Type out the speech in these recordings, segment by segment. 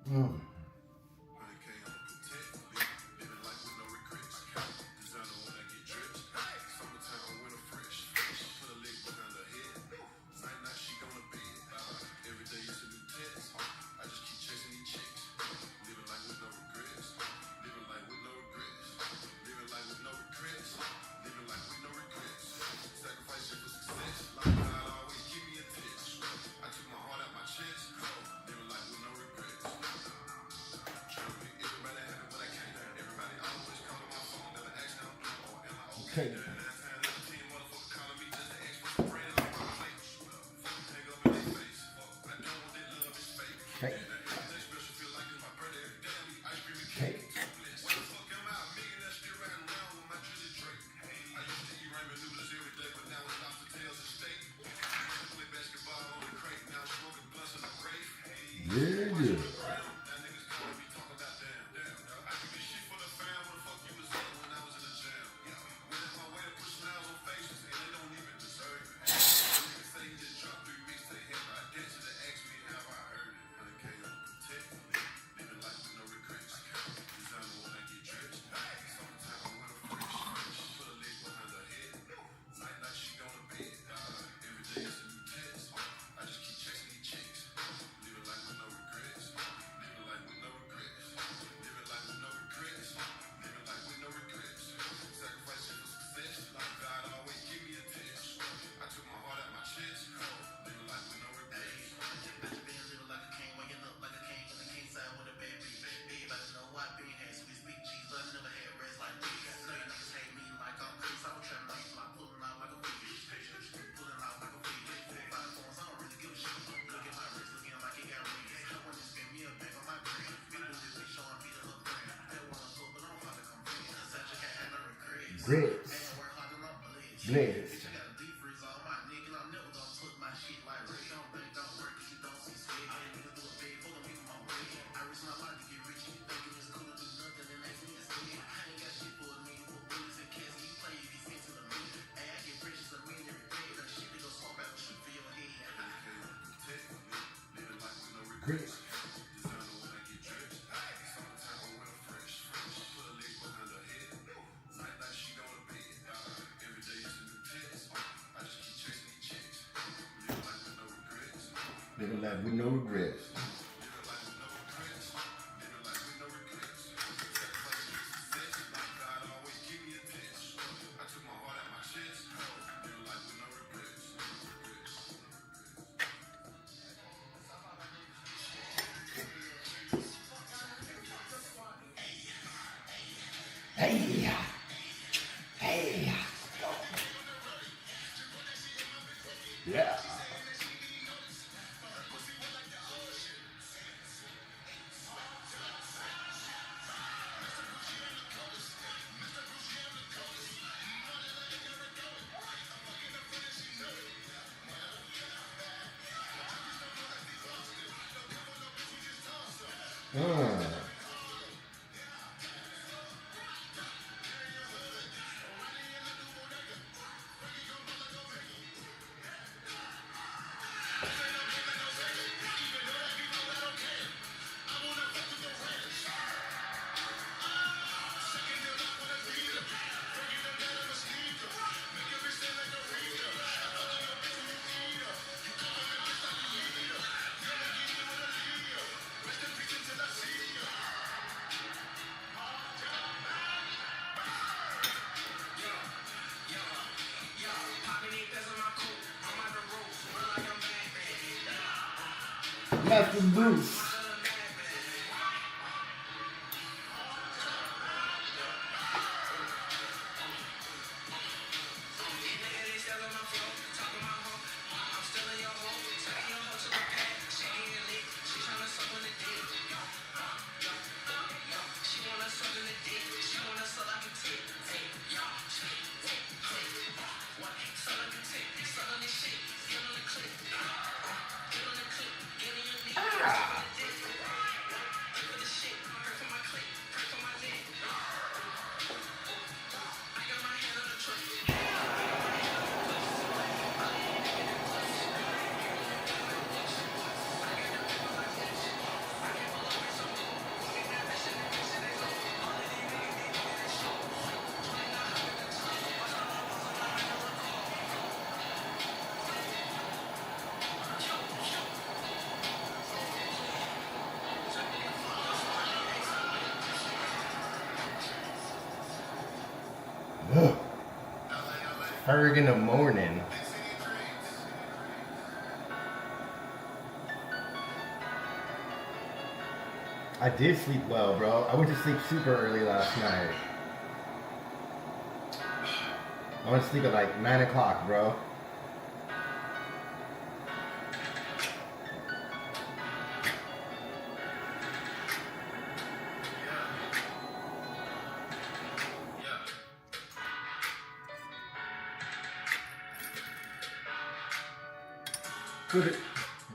Mm. Okay. Okay. Okay. Very good. Grits. Blitz. Grits. Living life with no regrets. Hey, hey, yeah. Mm. Master Bruce. Ah. Ferg in the morning. I did sleep well, bro. I went to sleep super early last night. I went to sleep at like 9 o'clock, bro. Could it,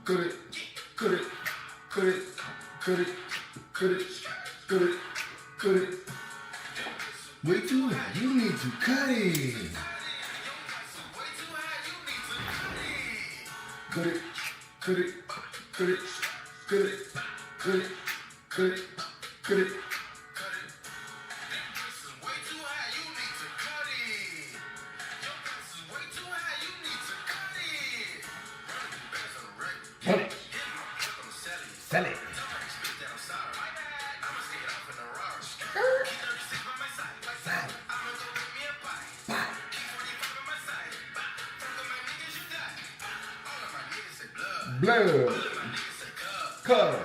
could it, could it, could it, could it, could it, could it, could it. Way too high, you need to cut it. Could it, could it, could it, could it, could it, could it, could it. Cut it. Sell it. Blood. Cut.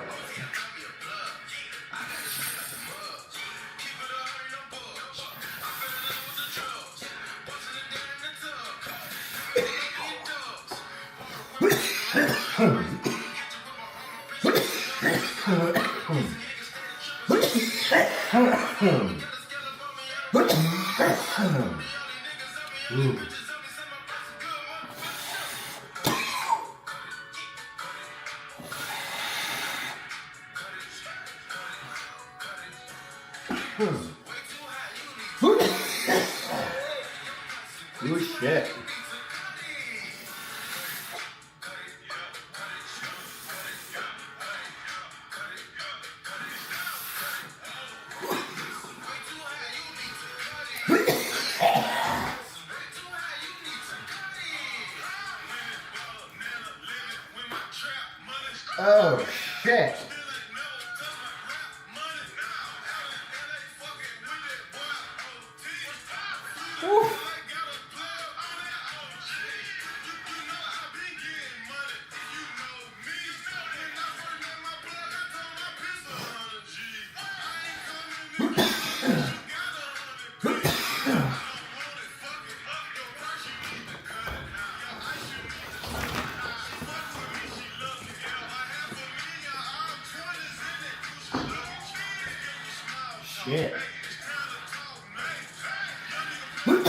Oh shit. Oh shit. Woo.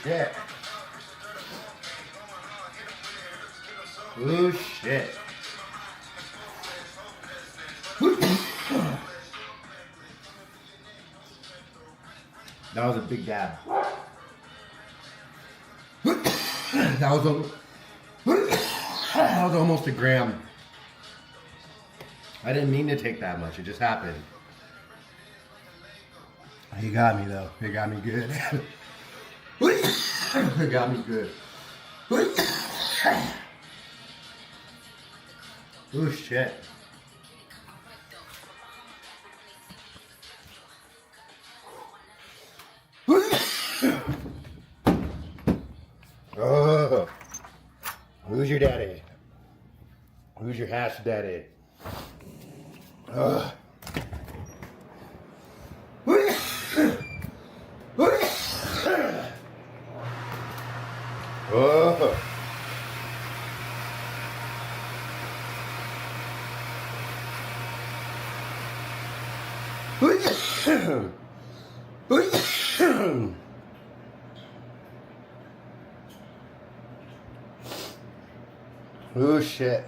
Shit. Ooh, shit. Ooh, shit. That was a big dab. That was almost a gram. I didn't mean to take that much. It just happened. He got me though. He got me good. It got me good. Oh shit. Oh, who's your daddy? Who's your hash daddy? Oh. Oh. Oh shit.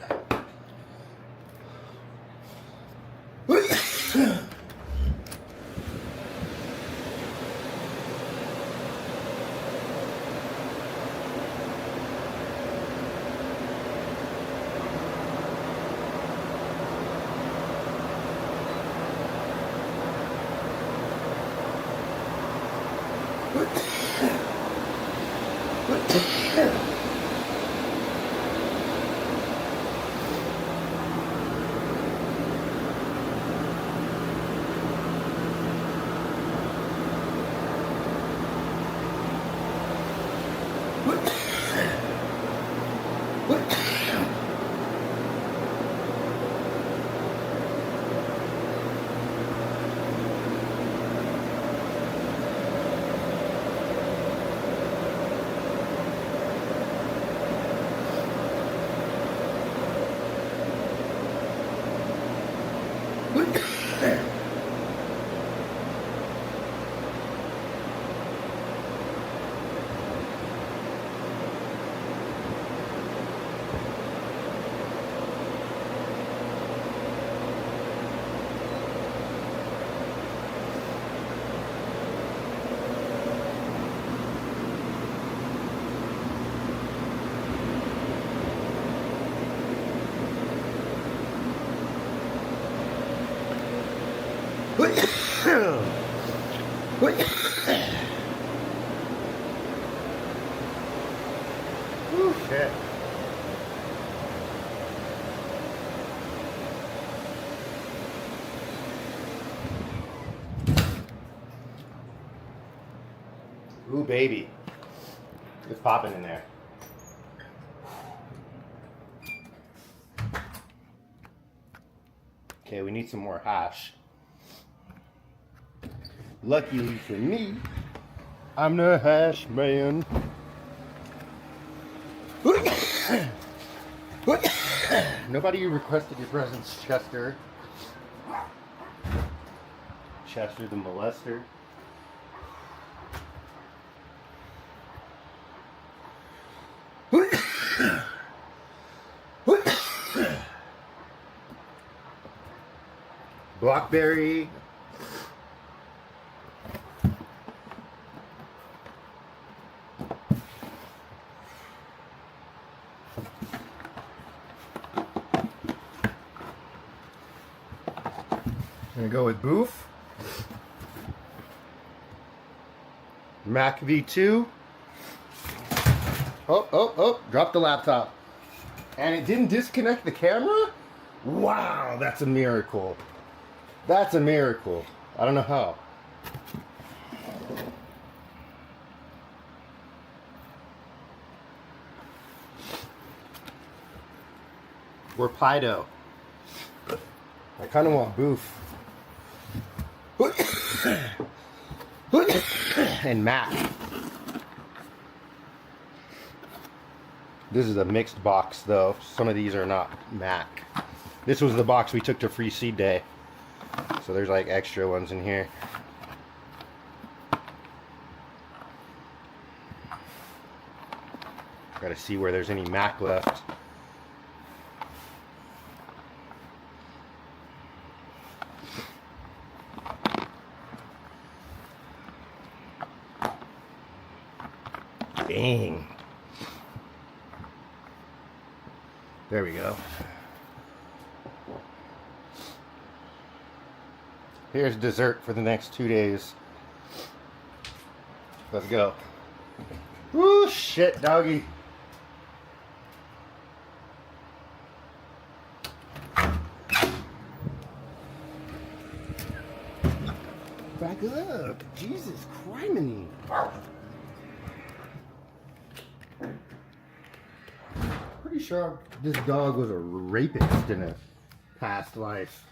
Ooh, shit. Ooh, baby. It's popping in there. Okay, we need some more hash. Luckily for me, I'm the hash man. Nobody requested your presence, Chester. Chester the molester. Blackberry. Gonna go with Boof. Mac V2. Oh, dropped the laptop. And it didn't disconnect the camera? Wow, that's a miracle. That's a miracle. I don't know how. We're Pido. I kind of want Boof. And Mac. This is a mixed box though. Some of these are not Mac. This was the box we took to Free Seed Day. So there's like extra ones in here. Gotta see where there's any Mac left. Dang. There we go. Here's dessert for the next 2 days. Let's go. Woo, shit, doggy. Back up. Jesus criminy. Pretty sure this dog was a rapist in a past life.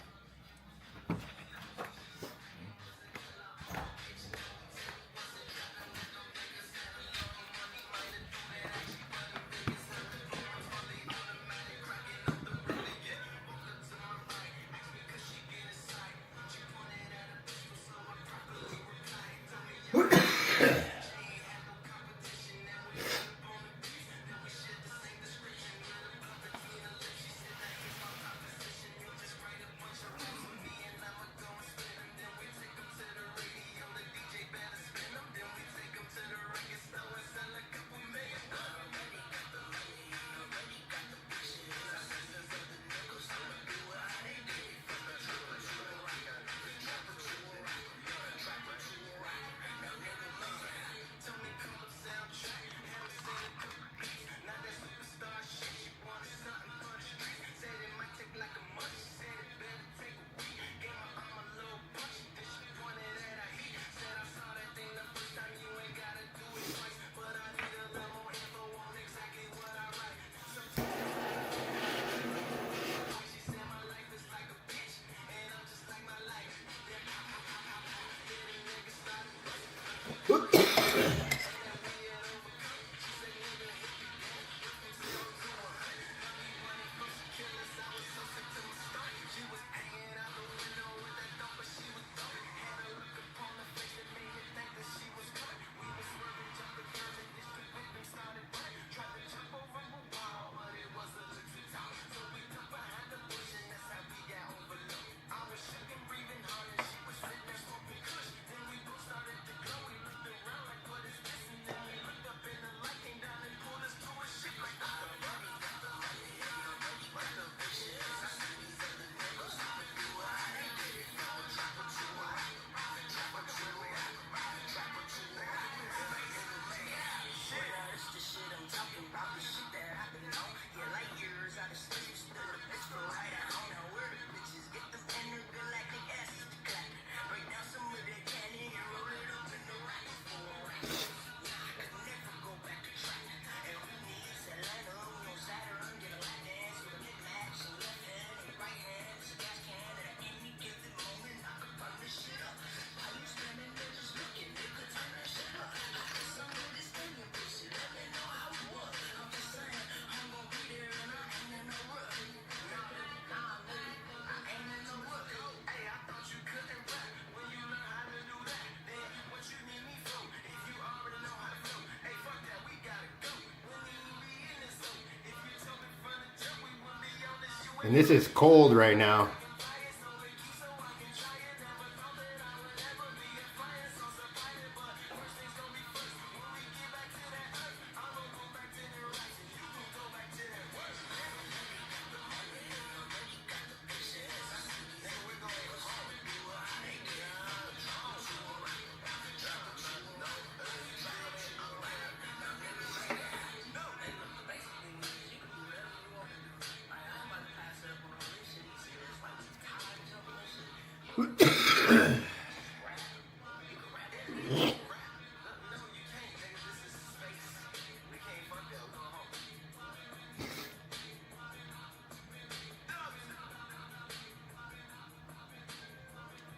And this is cold right now.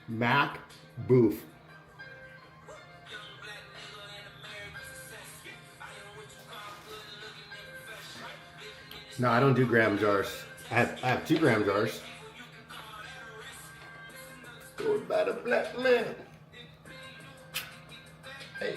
Mac Booth. No, I don't do gram jars. I have 2 gram jars. Go about a black man. Hey.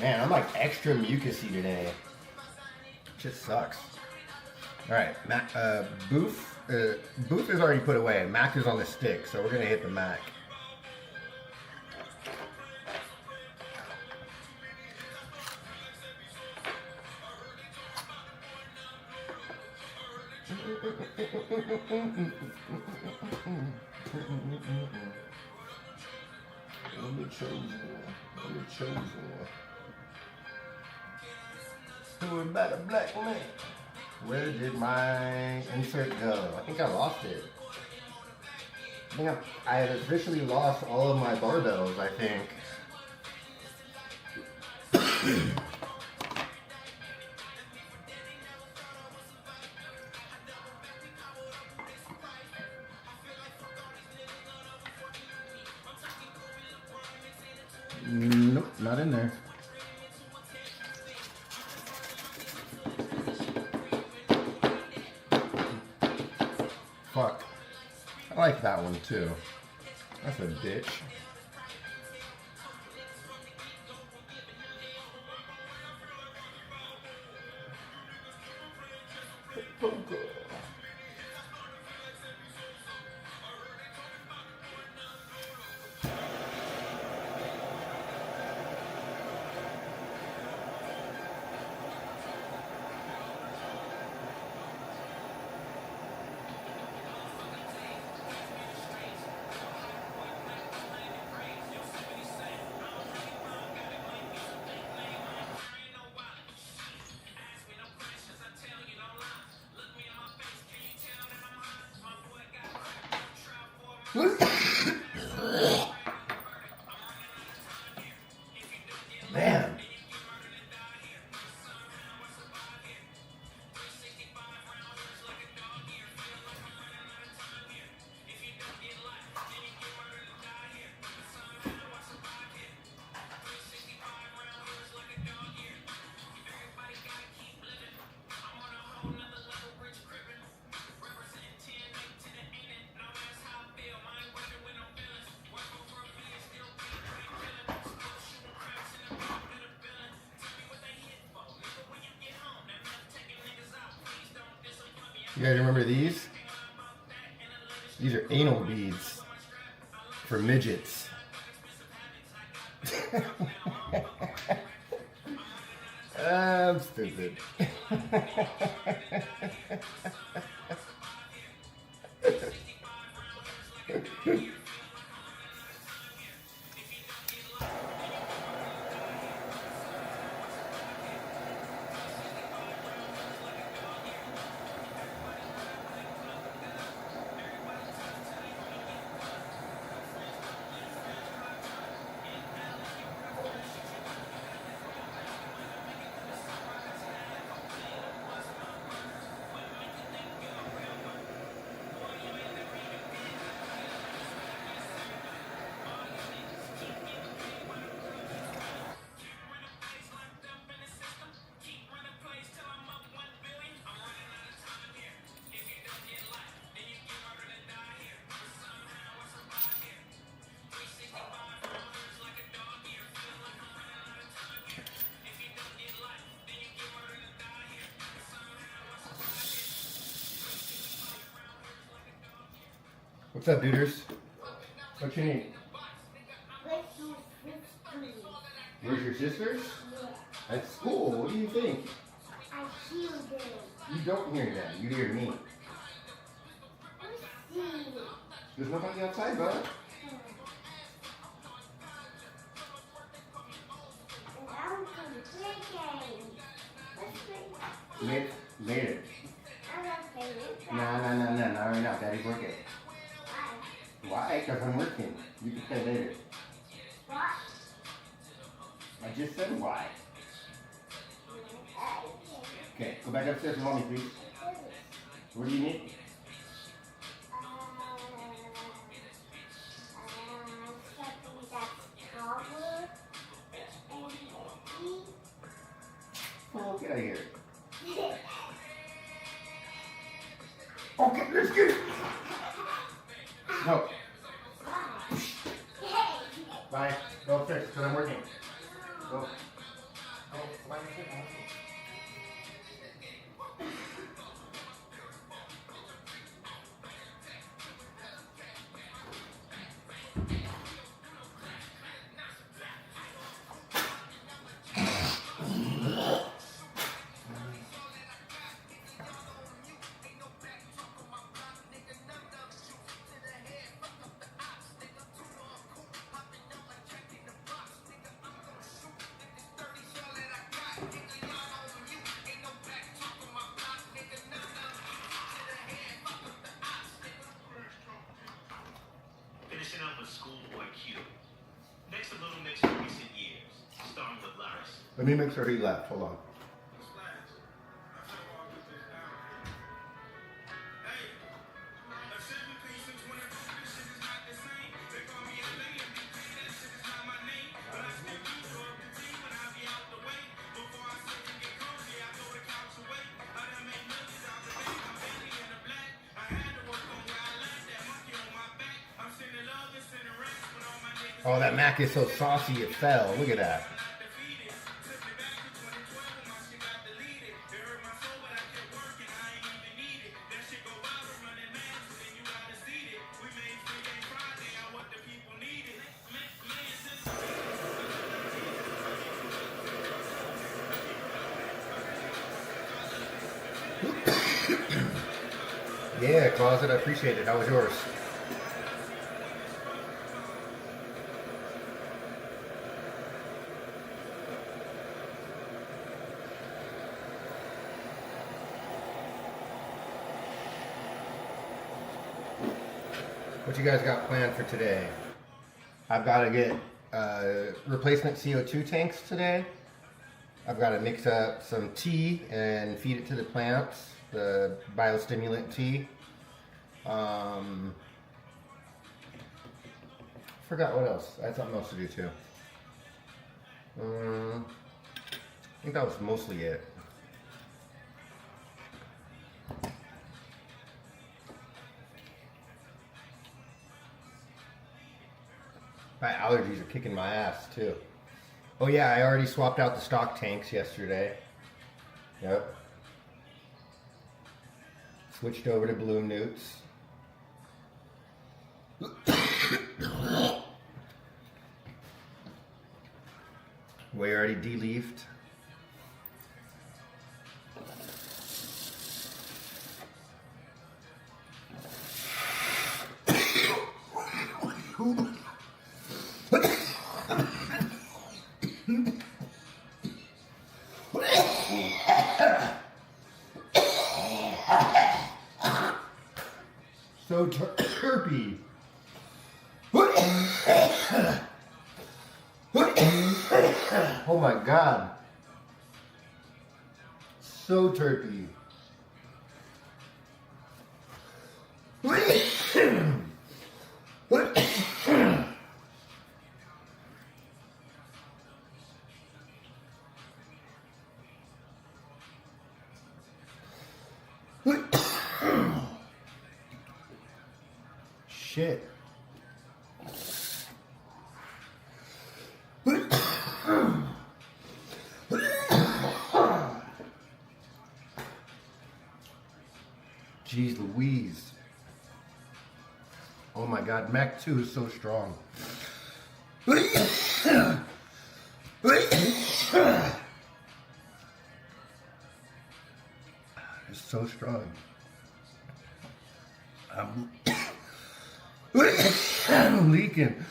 Man, I'm like extra mucusy today. Just sucks. All right, Mac, Booth is already put away. Mac is on the stick, so we're gonna hit the Mac. I'm the chosen. Who about a black man? Where did my insert go? I think I lost it. I think I have officially lost all of my barbells, I think. Nope, not in there. Fuck. I like that one too. That's a bitch. Man. You guys remember these? These are anal beads for midgets. I'm stupid. What's up, duders? What you need? Where's your sisters? Yeah. At school. What do you think? I hear them. You don't hear them. You hear me. See. There's nobody outside, bud. And I'm gonna play games. Let's play. Later. I'm gonna play with that. No, not right now. Daddy's working. Why? Why? Because I'm working. You can play later. What? I just said why. Okay, go back upstairs and help me, please. What do you need? Something that's taller and heavy. Oh, get out of here. Okay, let's get it. No. Bye. Go upstairs because I'm working. Go. Go. Go back upstairs. Finishing up with Schoolboy Q. Next, a little mix of recent years, starting with Laris. Let me make sure he left. Hold on. Oh, that mac is so saucy it fell. Look at that. Yeah, Closet, I appreciate it. How was yours? What you guys got planned for today? I've got to get replacement CO2 tanks today. I've got to mix up some tea and feed it to the plants, the biostimulant tea. Forgot what else. I had something else to do too. I think that was mostly it. My allergies are kicking my ass too. Oh yeah, I already swapped out the stock tanks yesterday. Yep. Switched over to Bloom Newts. We already de-leafed. So terpy. Oh my god. So terpy. Shit. Jeez Louise. Oh my God, Mac 2 is so strong. It's so strong. I'm leaking.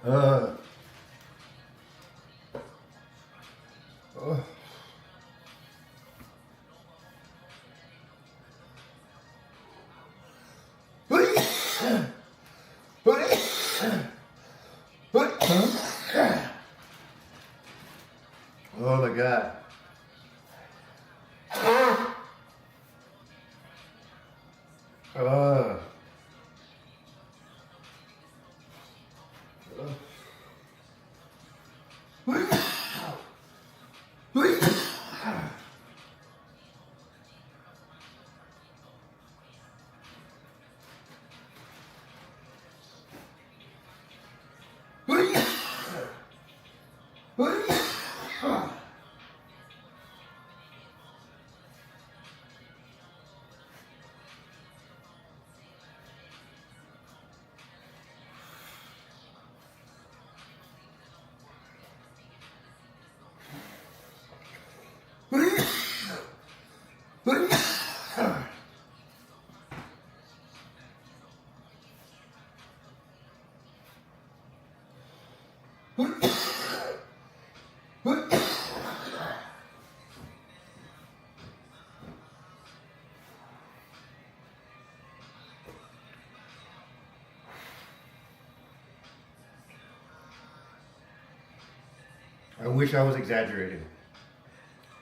Oh. Oh my God. I wish I was exaggerating.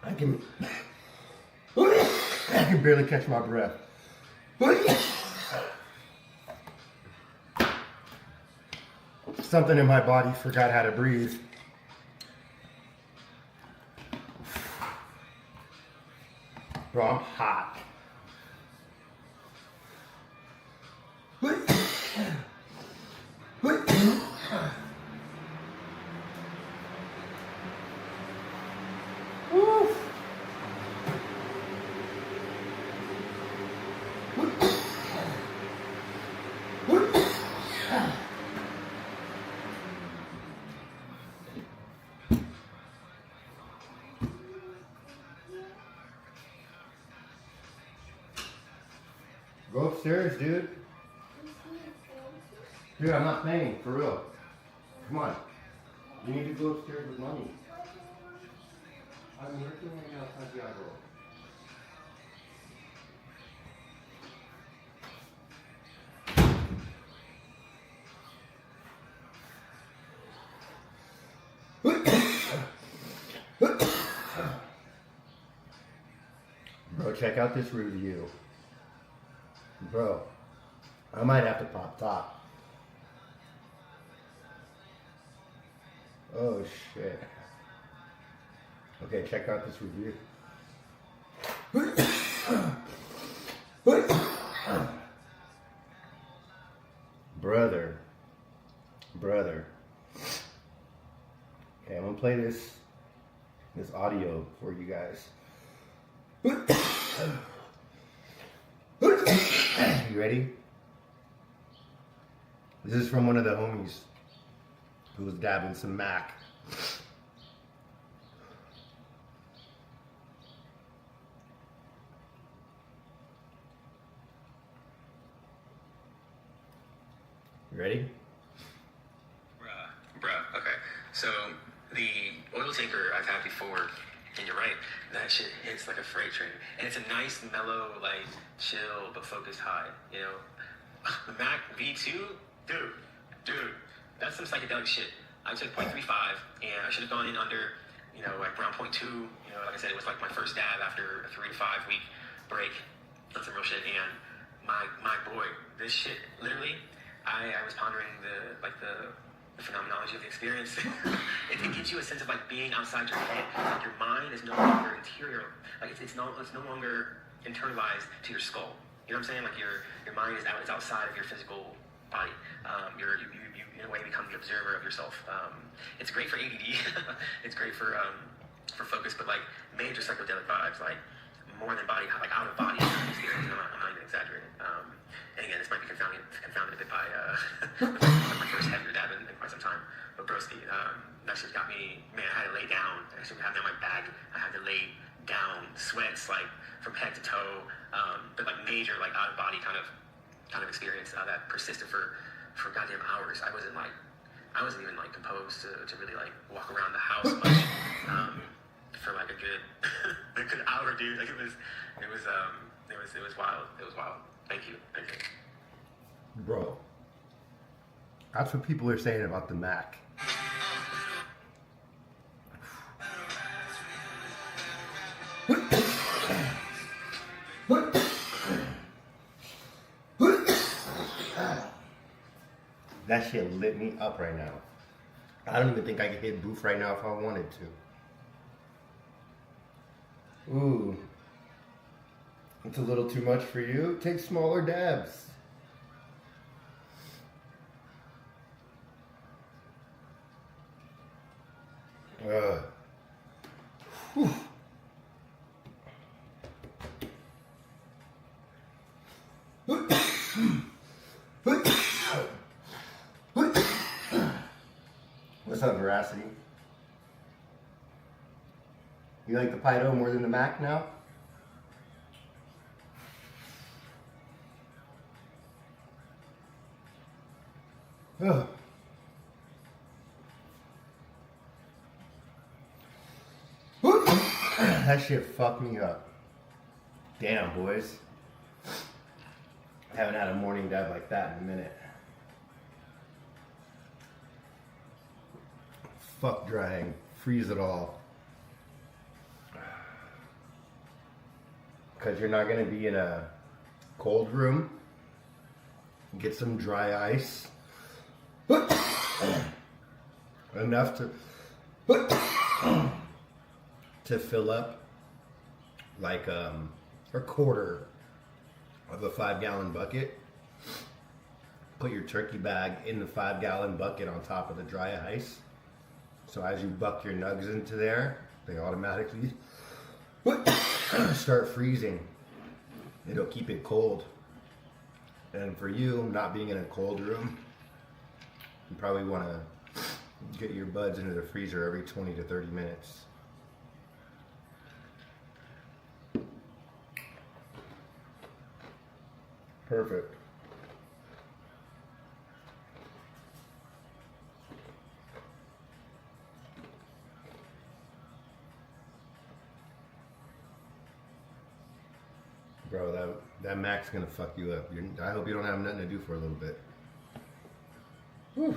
I can barely catch my breath. Something in my body forgot how to breathe. Bro, I'm hot. Go upstairs, dude. Dude, I'm not paying, for real. Come on. You need to go upstairs with money. I'm working right now, Santiago. Bro, check out this review. Bro, I might have to pop top. Oh shit. Okay, check out this review. Brother. Okay, I'm gonna play this audio for you guys. You ready? This is from one of the homies who was dabbing some Mac. You ready? Bruh, okay. So, the oil tanker I've had before, and you're right, that shit hits like a freight train. And it's a nice, mellow, like, chill, but focused high, you know? The Mac V2, dude, that's some psychedelic shit. I took 0.35, and I should have gone in under, you know, like around 0.2. You know, like I said, it was like my first dab after a 3 to 5 week break. That's some real shit. And my boy, this shit, literally, I was pondering the phenomenology of the experience. it gives you a sense of like being outside your head. Like your mind is no longer interior. Like it's no longer internalized to your skull. You know what I'm saying? Like your mind is outside of your physical body. You in a way become the observer of yourself. It's great for ADD. It's great for focus, but like major psychedelic vibes, like more than body, like out of body experience. I'm not even exaggerating. my first heavier dab in quite some time. But broski, that shit got me, man, I had to lay down. I actually had it on my back. I had to lay down, sweats like from head to toe, but like major, like out of body kind of experience that persisted for goddamn hours. I wasn't even like composed to really like walk around the house much for like a good a good hour, dude. Like it was wild. It was wild. Thank you. Bro, that's what people are saying about the Mac. That shit lit me up right now. I don't even think I could hit booth right now if I wanted to. Ooh. It's a little too much for you? Take smaller dabs. Whew. What's up, Veracity? You like the Pydo more than the Mac now? Ugh. That shit fucked me up. Damn, boys. I haven't had a morning dab like that in a minute. Fuck drying. Freeze it all. Because you're not going to be in a cold room. Get some dry ice. Enough to fill up like a quarter of a 5-gallon bucket. Put your turkey bag in the 5-gallon bucket on top of the dry ice. So as you buck your nugs into there, they automatically start freezing. It'll keep it cold. And for you, not being in a cold room, you probably want to get your buds into the freezer every 20 to 30 minutes. Perfect. Bro, that Mac's gonna fuck you up. I hope you don't have nothing to do for a little bit. Whew.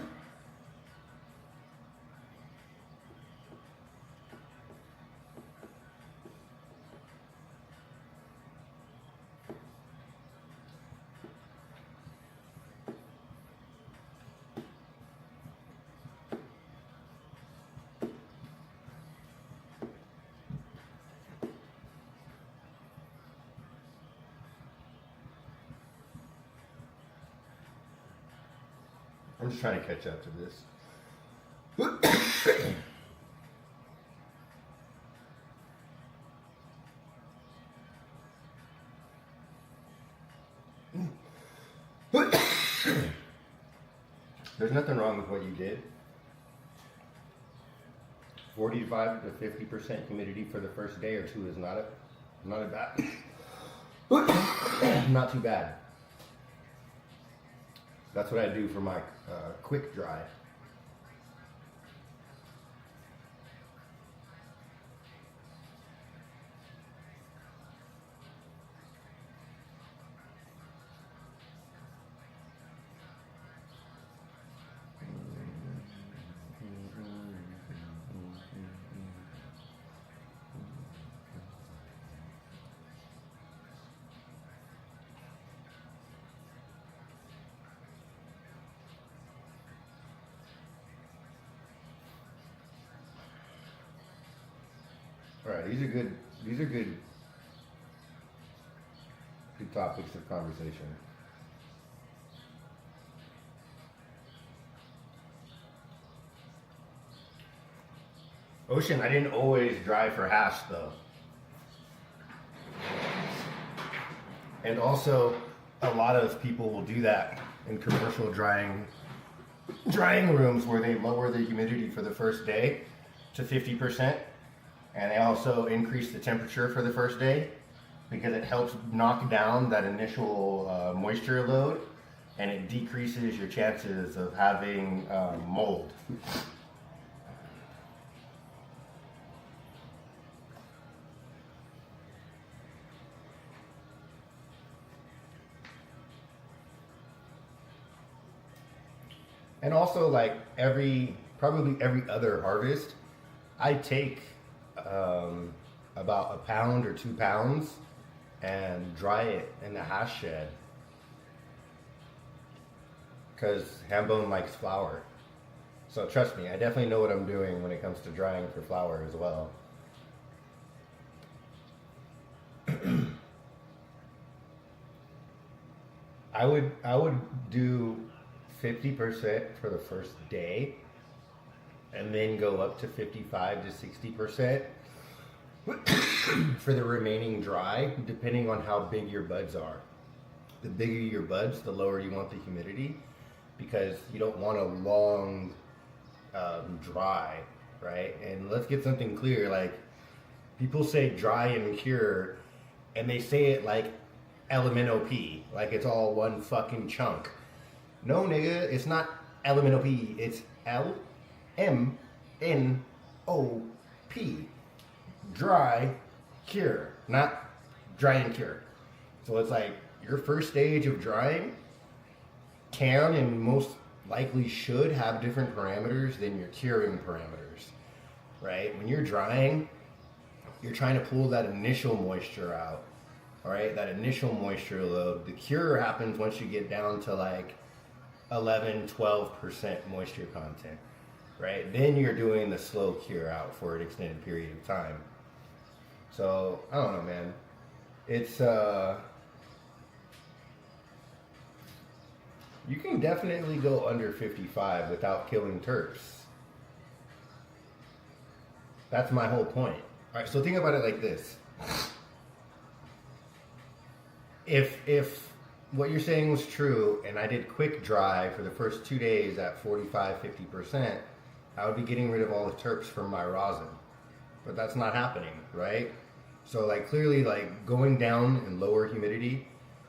I'm just trying to catch up to this. There's nothing wrong with what you did. 45 to 50% humidity for the first day or two is not a bad, not too bad. That's what I do for my quick dry. All right, these are good topics of conversation. Ocean, I didn't always dry for hash though. And also, a lot of people will do that in commercial drying drying rooms where they lower the humidity for the first day to 50%, and they also increase the temperature for the first day because it helps knock down that initial moisture load, and it decreases your chances of having mold. And also, like probably every other harvest, I take about a pound or 2 pounds and dry it in the hash shed, because Hambone likes flour. So trust me, I definitely know what I'm doing when it comes to drying for flour as well. I would do 50% for the first day, and then go up to 55 to 60% for the remaining dry, depending on how big your buds are. The bigger your buds, the lower you want the humidity, because you don't want a long dry, right? And let's get something clear, like, people say dry and cure, and they say it like LMNOP, like it's all one fucking chunk. No, nigga, it's not LMNOP, it's LMNOP. Dry, cure, not dry and cure. So it's like your first stage of drying can and most likely should have different parameters than your curing parameters, right? When you're drying, you're trying to pull that initial moisture out, all right? That initial moisture load. The cure happens once you get down to like 11-12% moisture content, right? Then you're doing the slow cure out for an extended period of time. So I don't know, man. It's you can definitely go under 55 without killing terps. That's my whole point. All right, so think about it like this. If what you're saying was true, and I did quick dry for the first 2 days at 45-50%, I would be getting rid of all the terps from my rosin. But that's not happening, right? So like clearly, like going down in lower humidity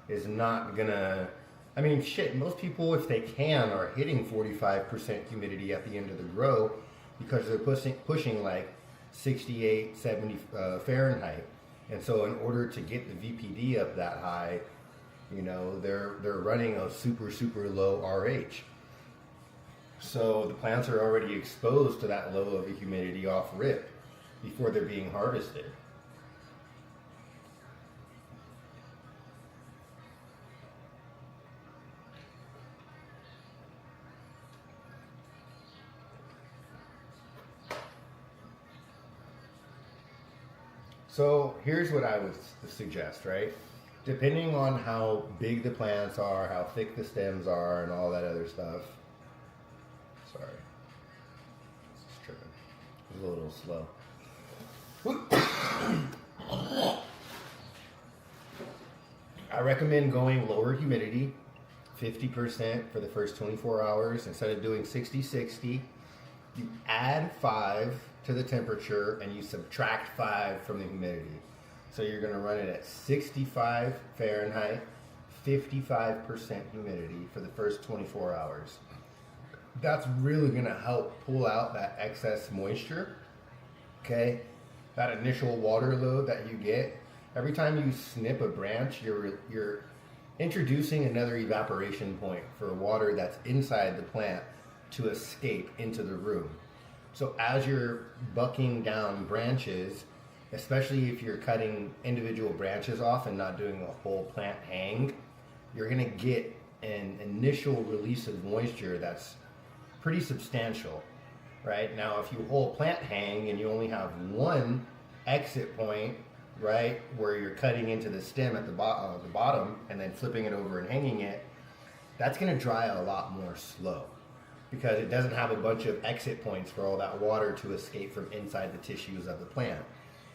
is not gonna, I mean shit, most people, if they can, are hitting 45% humidity at the end of the grow because they're pushing like 68, 70 Fahrenheit. And so in order to get the VPD up that high, you know, they're running a super low RH. So the plants are already exposed to that low of a humidity off rip before they're being harvested. So here's what I would suggest, right? Depending on how big the plants are, how thick the stems are, and all that other stuff. Sorry. This is tripping. It's a little slow. I recommend going lower humidity, 50% for the first 24 hours. Instead of doing 60-60, you add 5 to the temperature and you subtract 5 from the humidity. So you're going to run it at 65 Fahrenheit, 55% humidity for the first 24 hours. That's really going to help pull out that excess moisture, okay? That initial water load that you get. Every time you snip a branch, you're introducing another evaporation point for water that's inside the plant to escape into the room. So as you're bucking down branches, especially if you're cutting individual branches off and not doing a whole plant hang, you're going to get an initial release of moisture that's pretty substantial, right? Now, if you whole plant hang and you only have one exit point, right, where you're cutting into the stem at the bottom and then flipping it over and hanging it, that's going to dry a lot more slow because it doesn't have a bunch of exit points for all that water to escape from inside the tissues of the plant.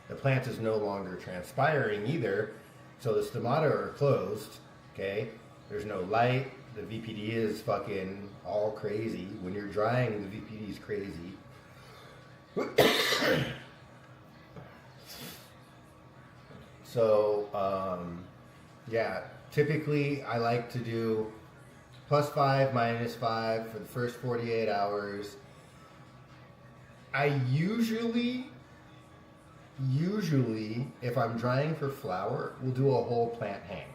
The plant is no longer transpiring either, so the stomata are closed, okay? There's no light, the VPD is fucking all crazy. When you're drying, the VPD is crazy. So, yeah, typically I like to do +5, -5 for the first 48 hours. I usually, if I'm drying for flower, we'll do a whole plant hang.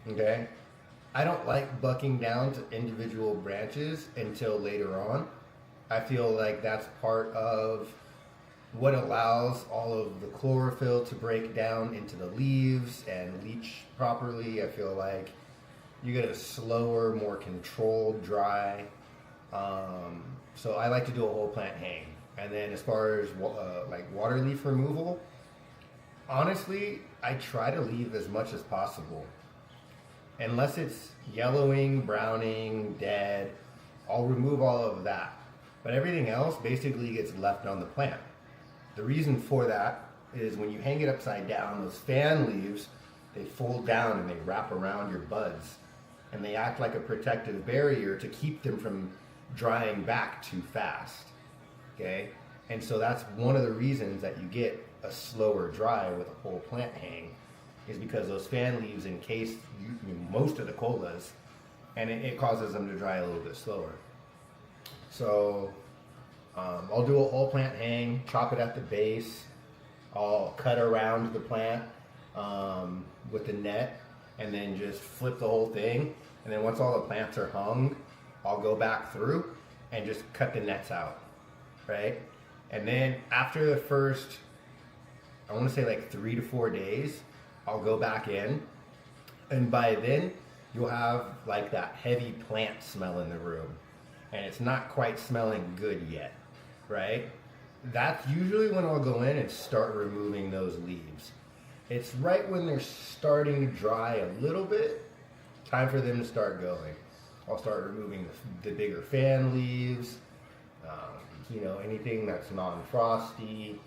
Okay? I don't like bucking down to individual branches until later on. I feel like that's part of what allows all of the chlorophyll to break down into the leaves and leach properly. I feel like you get a slower, more controlled dry. So I like to do a whole plant hang. And then as far as like water leaf removal, honestly, I try to leave as much as possible. Unless it's yellowing, browning, dead, I'll remove all of that. But everything else basically gets left on the plant. The reason for that is when you hang it upside down, those fan leaves, they fold down and they wrap around your buds. And they act like a protective barrier to keep them from drying back too fast. Okay? And so that's one of the reasons that you get a slower dry with a whole plant hang, is because those fan leaves encase most of the colas, and it causes them to dry a little bit slower. So I'll do a whole plant hang, chop it at the base. I'll cut around the plant with the net, and then just flip the whole thing. And then once all the plants are hung, I'll go back through and just cut the nets out, right? And then after the first, I want to say like 3 to 4 days, I'll go back in, and by then you'll have like that heavy plant smell in the room, and it's not quite smelling good yet, right? That's usually when I'll go in and start removing those leaves. It's right when they're starting to dry a little bit, time for them to start going. I'll start removing the bigger fan leaves, anything that's non-frosty.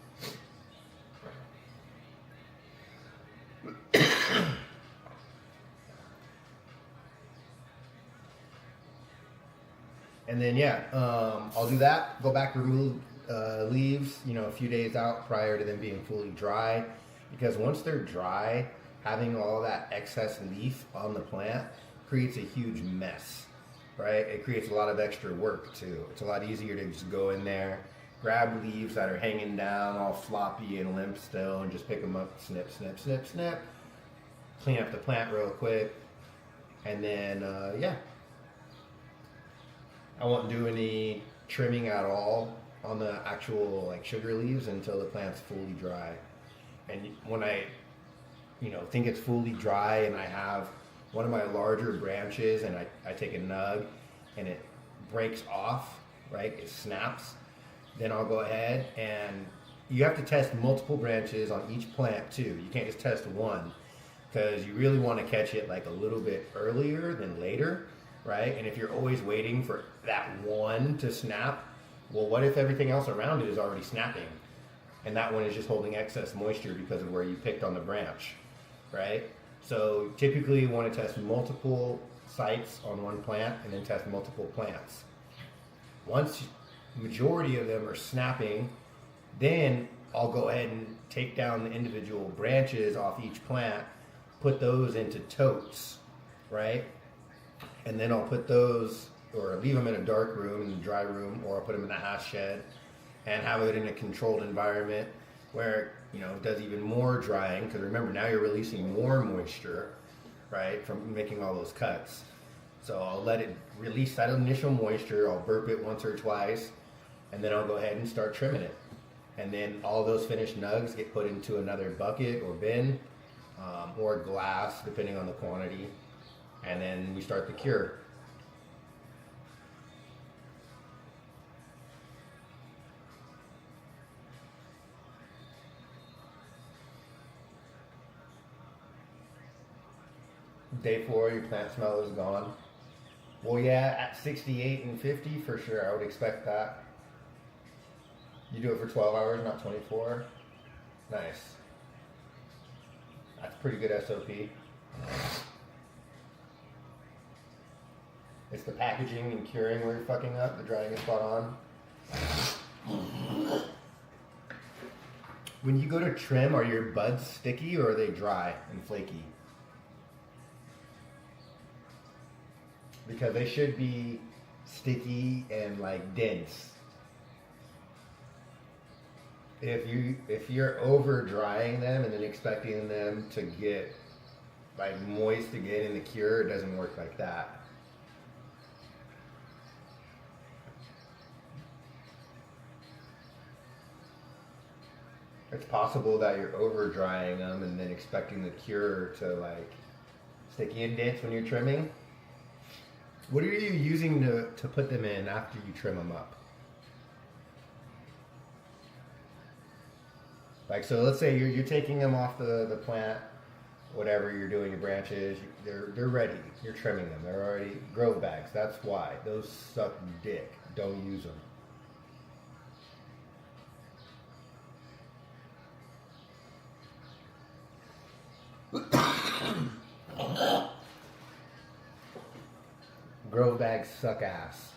And then I'll do that, go back, remove leaves, a few days out prior to them being fully dry, because once they're dry, having all that excess leaf on the plant creates a huge mess, right? It creates a lot of extra work too. It's a lot easier to just go in there, grab leaves that are hanging down all floppy and limp still, and just pick them up, snip, snip, snip, snip, clean up the plant real quick, and then I won't do any trimming at all on the actual like sugar leaves until the plant's fully dry. And when I think it's fully dry and I have one of my larger branches and I take a nug and it breaks off, right, it snaps, then I'll go ahead, and you have to test multiple branches on each plant too. You can't just test one, because you really want to catch it like a little bit earlier than later, right? And if you're always waiting for that one to snap, well, what if everything else around it is already snapping, and that one is just holding excess moisture because of where you picked on the branch, right? So typically you want to test multiple sites on one plant and then test multiple plants. Once majority of them are snapping, then I'll go ahead and take down the individual branches off each plant, put those into totes, right? And then I'll put those, or leave them in a dark room, in a dry room, or I'll put them in a house shed and have it in a controlled environment where it does even more drying, because remember, now you're releasing more moisture, right, from making all those cuts. So I'll let it release that initial moisture, I'll burp it once or twice, and then I'll go ahead and start trimming it. And then all those finished nugs get put into another bucket or bin, or glass, depending on the quantity, and then we start the cure. Day 4, your plant smell is gone. Well, yeah, at 68 and 50, for sure, I would expect that. You do it for 12 hours, not 24. Nice. That's pretty good SOP. It's the packaging and curing where you're fucking up, the drying is spot on. When you go to trim, are your buds sticky or are they dry and flaky? Because they should be sticky and like dense. If you're over drying them and then expecting them to get like moist to get in the cure, it doesn't work like that. It's possible that you're over drying them and then expecting the cure to like sticky and dense when you're trimming. What are you using to put them in after you trim them up? Like, so let's say you're taking them off the plant, whatever you're doing, your branches, they're ready. You're trimming them. They're already grove bags. That's why. Those suck dick. Don't use them. Grove bags suck ass.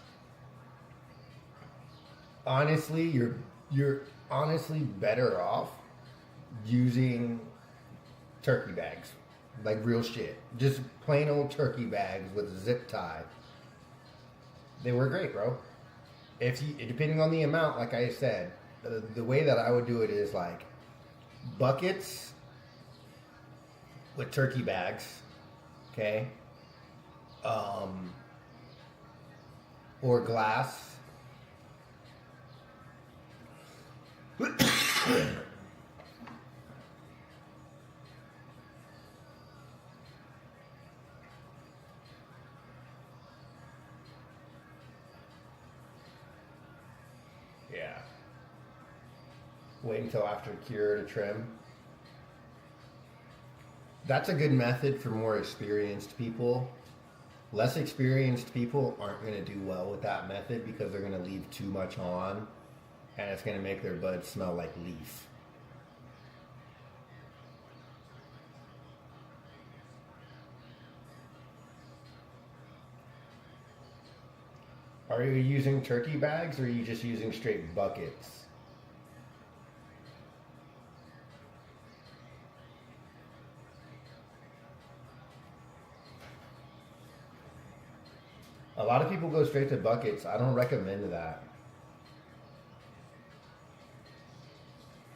Honestly, you're honestly better off using turkey bags, like real shit. Just plain old turkey bags with a zip tie. They work great, bro. If you, depending on the amount, like I said, the way that I would do it is like buckets with turkey bags, okay, or glass. Yeah. Wait until after cure to trim. That's a good method for more experienced people. Less experienced people aren't going to do well with that method because they're going to leave too much on and it's going to make their buds smell like leaf. Are you using turkey bags or are you just using straight buckets? A lot of people go straight to buckets. I don't recommend that.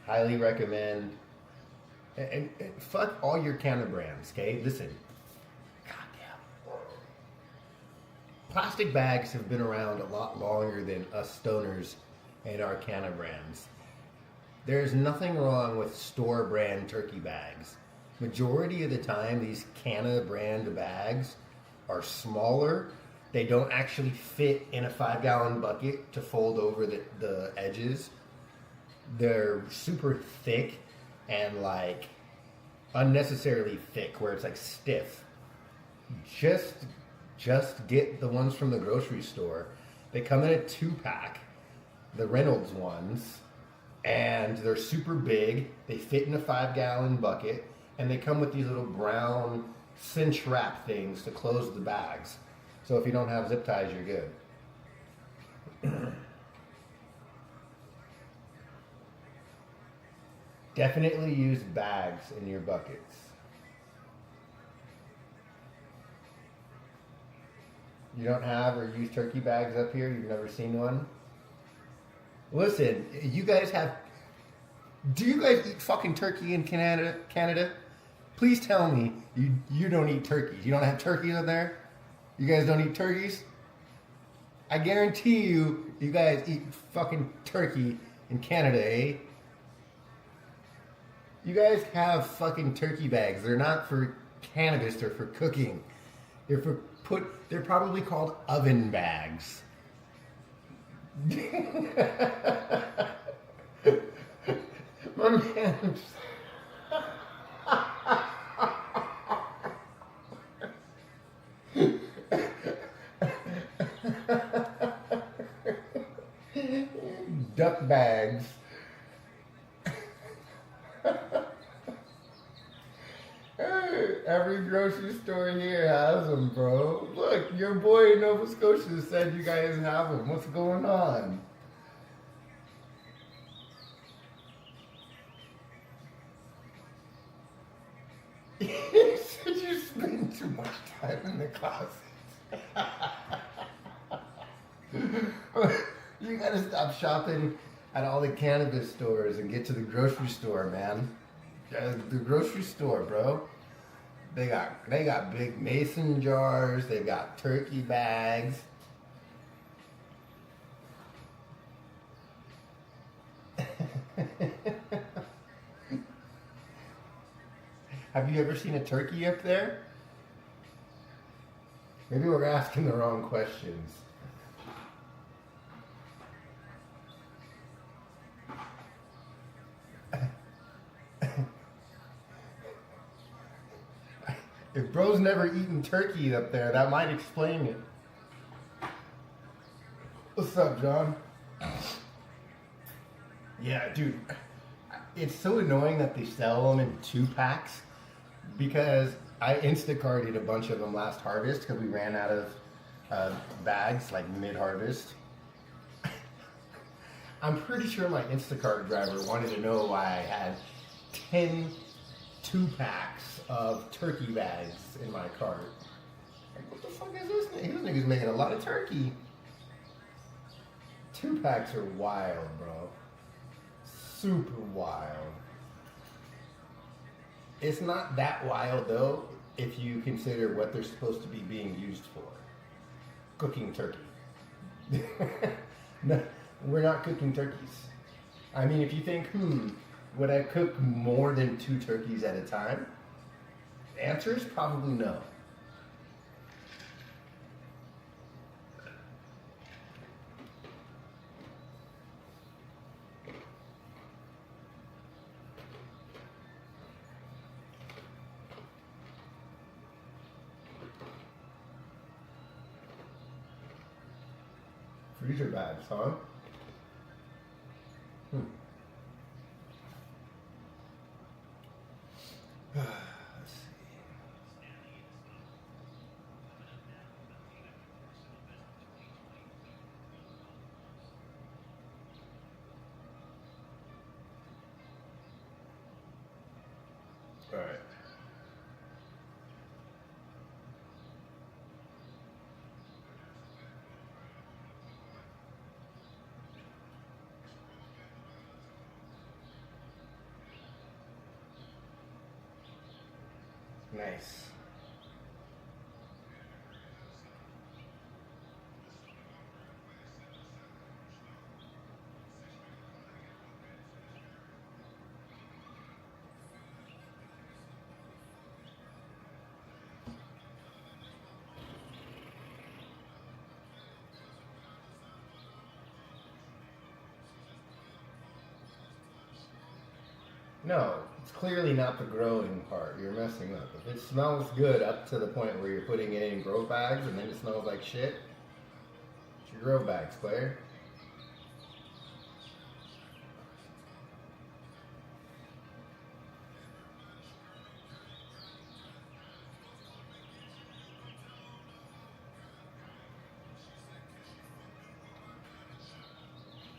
Highly recommend. And fuck all your canna brands, okay? Listen. Goddamn. Plastic bags have been around a lot longer than us stoners and our canna brands. There's nothing wrong with store brand turkey bags. Majority of the time, these canna brand bags are smaller. They don't actually fit in a 5-gallon bucket to fold over the edges. They're super thick and like unnecessarily thick where it's like stiff. Just get the ones from the grocery store. They come in a 2-pack, the Reynolds ones, and they're super big. They fit in a 5-gallon bucket and they come with these little brown cinch wrap things to close the bags. So if you don't have zip ties, you're good. Definitely use bags in your buckets. You don't have or use turkey bags up here? You've never seen one? Listen, you guys have... Do you guys eat fucking turkey in Canada? Please tell me you don't eat turkeys. You don't have turkeys up there? You guys don't eat turkeys? I guarantee you guys eat fucking turkey in Canada, eh? You guys have fucking turkey bags. They're not for cannabis, they're for cooking. They're probably called oven bags. My man. Duck bags. Every grocery store here has them, bro. Look, your boy in Nova Scotia said you guys have them. What's going on? He said you spend too much time in the closet. You gotta stop shopping at all the cannabis stores and get to the grocery store, man. The grocery store, bro. They got big mason jars. They've got turkey bags. Have you ever seen a turkey up there? Maybe we're asking the wrong questions. If bro's never eaten turkey up there, that might explain it. What's up, John? Yeah, dude. It's so annoying that they sell them in 2-packs because I Instacarted a bunch of them last harvest because we ran out of bags like mid-harvest. I'm pretty sure my Instacart driver wanted to know why I had 10 2-packs of turkey bags in my cart. Like, what the fuck is this nigga? This nigga's making a lot of turkey. 2-packs are wild, bro. Super wild. It's not that wild, though, if you consider what they're supposed to be being used for. Cooking turkey. No, we're not cooking turkeys. I mean, if you think, would I cook more than 2 turkeys at a time? The answer is probably no. Freezer bags, huh? Let's see. All right. Nice. No, it's clearly not the growing part. You're messing up. If it smells good up to the point where you're putting it in grow bags and then it smells like shit, it's your grow bags, player.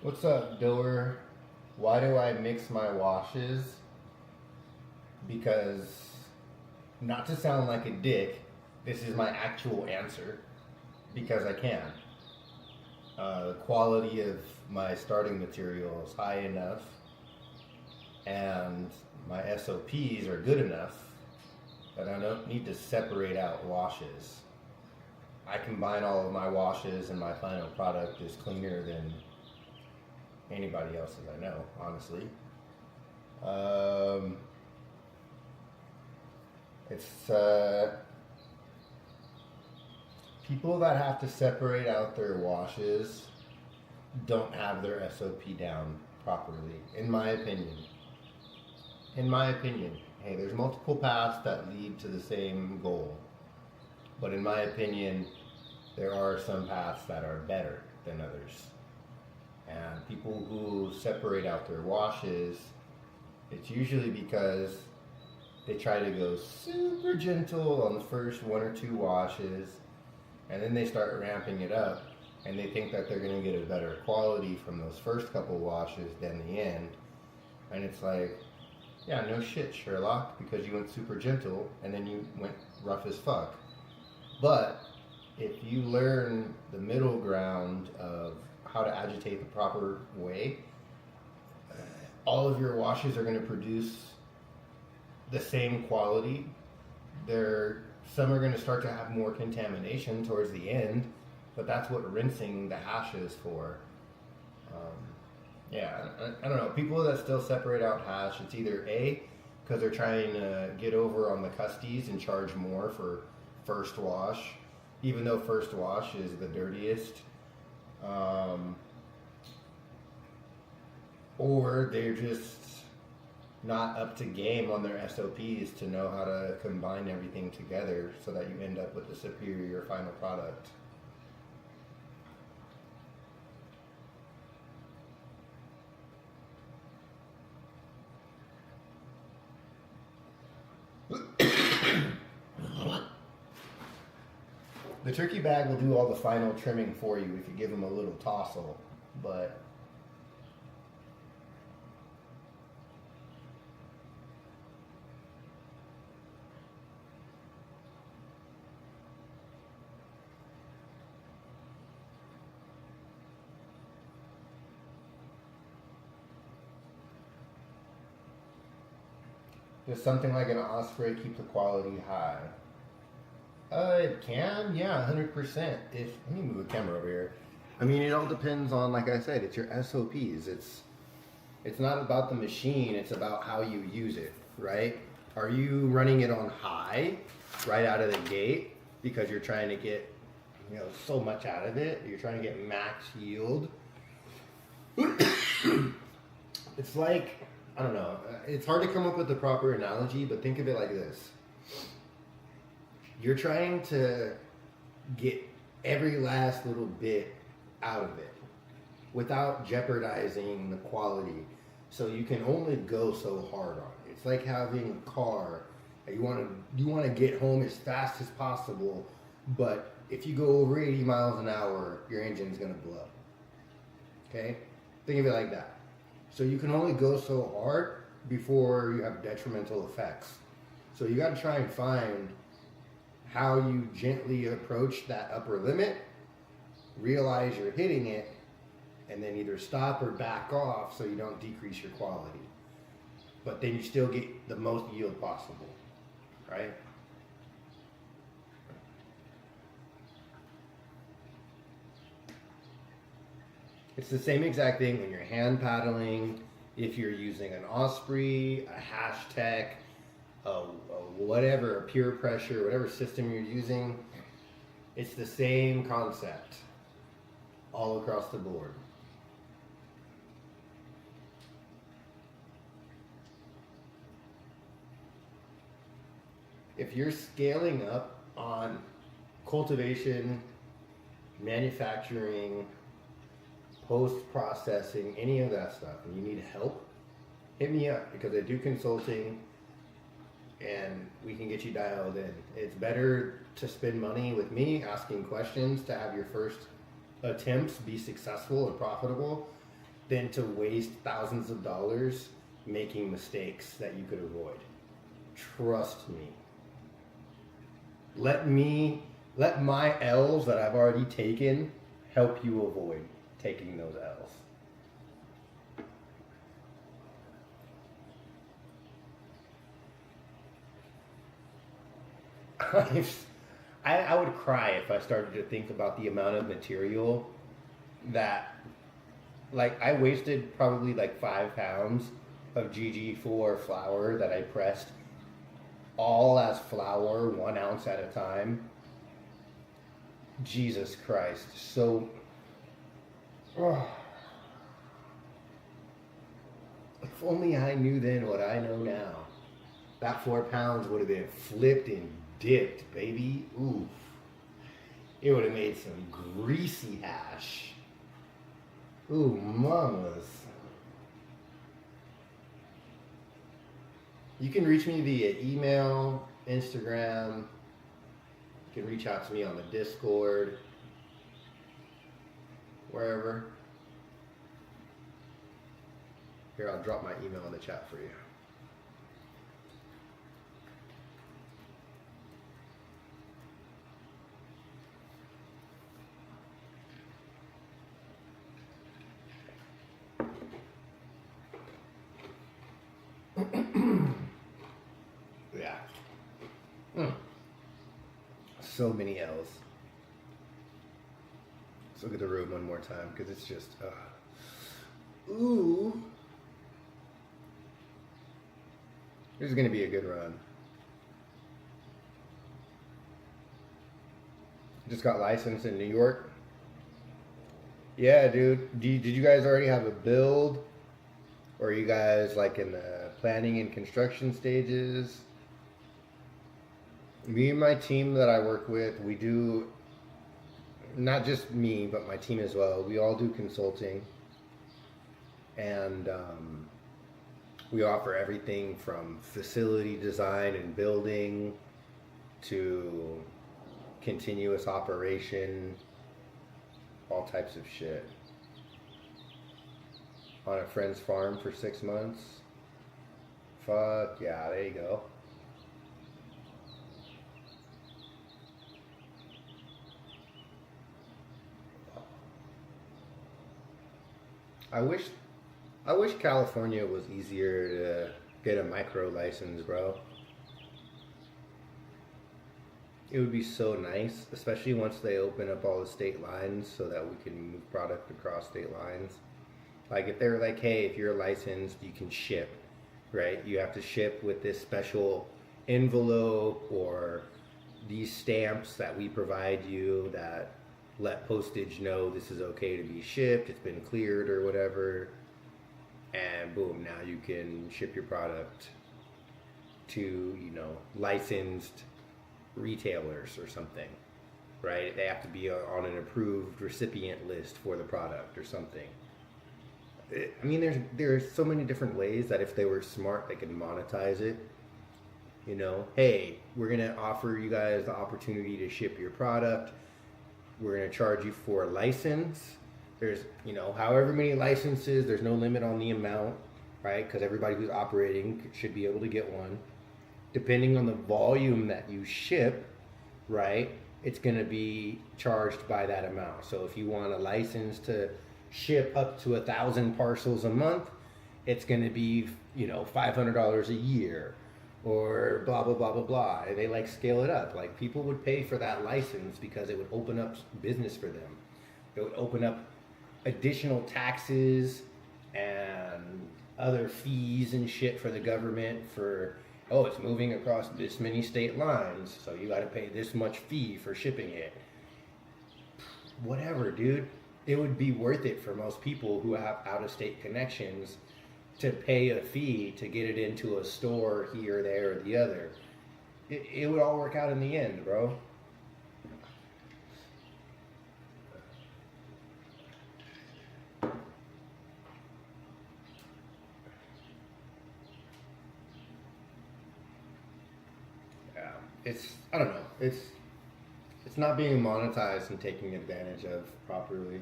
What's up, Doer? Why do I mix my washes? Because, not to sound like a dick, this is my actual answer. Because I can. The quality of my starting material is high enough, and my SOPs are good enough that I don't need to separate out washes. I combine all of my washes and my final product is cleaner than anybody else's I know, honestly. It's people that have to separate out their washes don't have their SOP down properly, in my opinion. In my opinion. Hey, there's multiple paths that lead to the same goal. But in my opinion, there are some paths that are better than others. And people who separate out their washes, it's usually because they try to go super gentle on the first 1 or 2 washes, and then they start ramping it up, and they think that they're going to get a better quality from those first couple washes than the end. And it's like, yeah, no shit, Sherlock, because you went super gentle and then you went rough as fuck. But if you learn the middle ground of how to agitate the proper way, all of your washes are going to produce the same quality. Some are going to start to have more contamination towards the end, but that's what rinsing the hash is for. Yeah, I don't know. People that still separate out hash, it's either A, because they're trying to get over on the custies and charge more for first wash, even though first wash is the dirtiest. Or they're just not up to game on their SOPs to know how to combine everything together so that you end up with a superior final product. The turkey bag will do all the final trimming for you if you give them a little tousle, but does something like an osprey keep the quality high? It can, yeah, 100%. Let me move the camera over here. I mean, it all depends on, like I said, it's your SOPs. It's not about the machine, it's about how you use it, right? Are you running it on high right out of the gate because you're trying to get, so much out of it? You're trying to get max yield? It's like, I don't know. It's hard to come up with the proper analogy, but think of it like this. You're trying to get every last little bit out of it without jeopardizing the quality. So you can only go so hard on it. It's like having a car. You want to get home as fast as possible, but if you go over 80 miles an hour, your engine's going to blow. Okay? Think of it like that. So you can only go so hard before you have detrimental effects. So you got to try and find how you gently approach that upper limit, realize you're hitting it, and then either stop or back off so you don't decrease your quality. But then you still get the most yield possible, right? It's the same exact thing when you're hand paddling, if you're using an Osprey, a hashtag, whatever, a pure pressure, whatever system you're using, it's the same concept all across the board. If you're scaling up on cultivation, manufacturing, post-processing, any of that stuff, and you need help, hit me up because I do consulting and we can get you dialed in. It's better to spend money with me asking questions to have your first attempts be successful and profitable than to waste thousands of dollars making mistakes that you could avoid. Trust me. Let my L's that I've already taken help you avoid taking those L's. I would cry if I started to think about the amount of material that, like, I wasted probably like 5 pounds of GG4 flour that I pressed all as flour, 1 ounce at a time. Jesus Christ. So, if only I knew then what I know now. That 4 pounds would have been flipped and dipped, baby. Oof. It would have made some greasy hash. Ooh, mamas. You can reach me via email, Instagram. You can reach out to me on the Discord, wherever. Here, I'll drop my email in the chat for you. Yeah. So many L's. Let's look at the room one more time because it's just, ooh. This is going to be a good run. Just got licensed in New York. Yeah, dude. Did you guys already have a build? Or are you guys like in the planning and construction stages? Me and my team that I work with, we do, not just me, but my team as well, we all do consulting. And we offer everything from facility design and building to continuous operation, all types of shit. On a friend's farm for 6 months. Fuck yeah, there you go. I wish California was easier to get a micro license, bro. It would be so nice, especially once they open up all the state lines so that we can move product across state lines. Like if they're like, hey, if you're licensed, you can ship, right? You have to ship with this special envelope or these stamps that we provide you that let postage know this is okay to be shipped, it's been cleared or whatever. And boom, now you can ship your product to, you know, licensed retailers or something, right? They have to be on an approved recipient list for the product or something. I mean, there's so many different ways that if they were smart, they could monetize it. You know, hey, we're gonna offer you guys the opportunity to ship your product. We're gonna charge you for a license. There's, you know, however many licenses, there's no limit on the amount, right? Because everybody who's operating should be able to get one. Depending on the volume that you ship, right, it's gonna be charged by that amount. So if you want a license to ship up to 1,000 parcels a month, it's gonna be, you know, $500 a year, or blah blah blah blah blah. They like scale it up. Like people would pay for that license because it would open up business for them. It would open up additional taxes and other fees and shit for the government for, oh, it's moving across this many state lines, so you got to pay this much fee for shipping it. Whatever, dude. It would be worth it for most people who have out-of-state connections to pay a fee to get it into a store here, there, or the other. It would all work out in the end, bro. Yeah, I don't know, it's not being monetized and taken advantage of properly.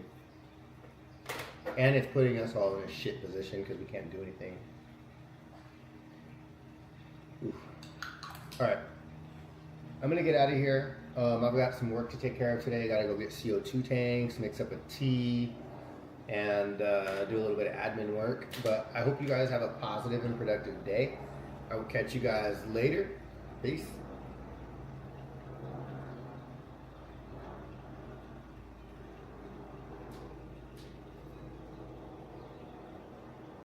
And it's putting us all in a shit position because we can't do anything. Oof. All right, I'm gonna get out of here. I've got some work to take care of today. I gotta go get CO2 tanks, mix up a tea, and do a little bit of admin work. But I hope you guys have a positive and productive day. I will catch you guys later. Peace.